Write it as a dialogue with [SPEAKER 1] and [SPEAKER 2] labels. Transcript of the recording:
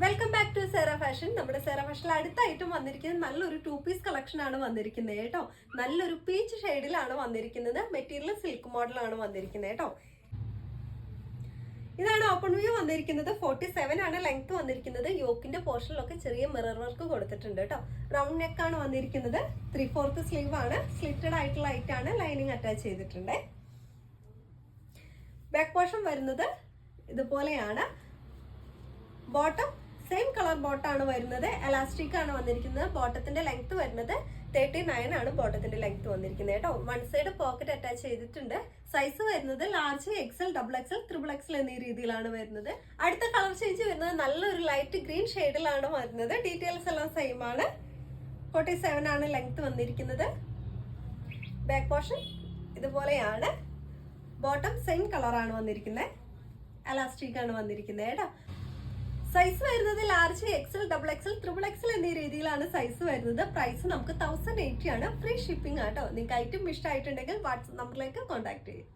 [SPEAKER 1] Welcome back to Sera fashion. നമ്മുടെ സേറ ഫാഷനിൽ അടുത്തായിട്ടും വന്നിരിക്കുന്നത് നല്ലൊരു 2 പീസ് കളക്ഷൻ ആണ് വന്നിരിക്കുന്നത് കേട്ടോ. നല്ലൊരു പീച്ച് ഷെയ്ഡിലാണ് വന്നിരിക്കുന്നത്. മെറ്റീരിയൽ സിൽക്ക് മോഡലാണ് വന്നിരിക്കുന്നത് കേട്ടോ. ഇതാണ് ഓപ്പൺ വ്യൂ വന്നിരിക്കുന്നത്. 47 ആണ് ലെങ്ത് വന്നിരിക്കുന്നത്. യോക്കിന്റെ പോർഷനിലൊക്കെ ചെറിയ മിറർ വർക്ക് കൊടുത്തിട്ടുണ്ട് കേട്ടോ. റൗണ്ട് നെക്ക് ആണ് വന്നിരിക്കുന്നത്. 3/4 സ്ലീവ് ആണ്. സ്ലിറ്റഡ് ആയിട്ടുള്ള ആണ്. ലൈനിങ് അറ്റാച്ച് ചെയ്തിട്ടുണ്ട്. ബാക്ക് പോർഷൻ വരുന്നത് ഇതുപോലെയാണ്. ബോട്ടം സെയിം കളർ ബോട്ടാണ് വരുന്നത്. എലാസ്റ്റിക് ആണ് വന്നിരിക്കുന്നത്. ബോട്ടത്തിന്റെ ലെങ്ത് വരുന്നത് 39 ആണ്. ബോട്ടത്തിന്റെ ലെങ്ത് വന്നിരിക്കുന്നത് കേട്ടോ. വൺ സൈഡ് പോക്കറ്റ് അറ്റാച്ച് ചെയ്തിട്ടുണ്ട്. സൈസ് വരുന്നത് large, XL, double XL, triple XL എന്നീ രീതിയിലാണ് വരുന്നത്. അടുത്ത കളർ ചേഞ്ച് വരുന്നത് നല്ലൊരു ലൈറ്റ് ഗ്രീൻ ഷെയ്ഡിലാണ് വരുന്നത്. ഡീറ്റെയിൽസ് എല്ലാം സെയിം ആണ്. 47 ആണ് ലെങ്ത് വന്നിരിക്കുന്നത്. ബാക്ക് പോർഷൻ ഇതുപോലെയാണ്. ബോട്ടം സെയിം കളറാണ് വന്നിരിക്കുന്നത്. എലാസ്റ്റിക് ആണ് വന്നിരിക്കുന്നത് കേട്ടോ. സൈസ് വരുന്നത് large, XL, double XL, triple XL എന്നീ രീതിയിലാണ് സൈസ് വരുന്നത്. പ്രൈസ് നമുക്ക് 1080 ആണ്. ഫ്രീ ഷിപ്പിംഗ് ആട്ടോ. നിങ്ങൾക്ക് ഐറ്റം ഇഷ്ടമായിട്ടുണ്ടെങ്കിൽ വാട്സ്ആപ്പ് നമ്പറിലേക്ക് കോൺടാക്ട് ചെയ്യും.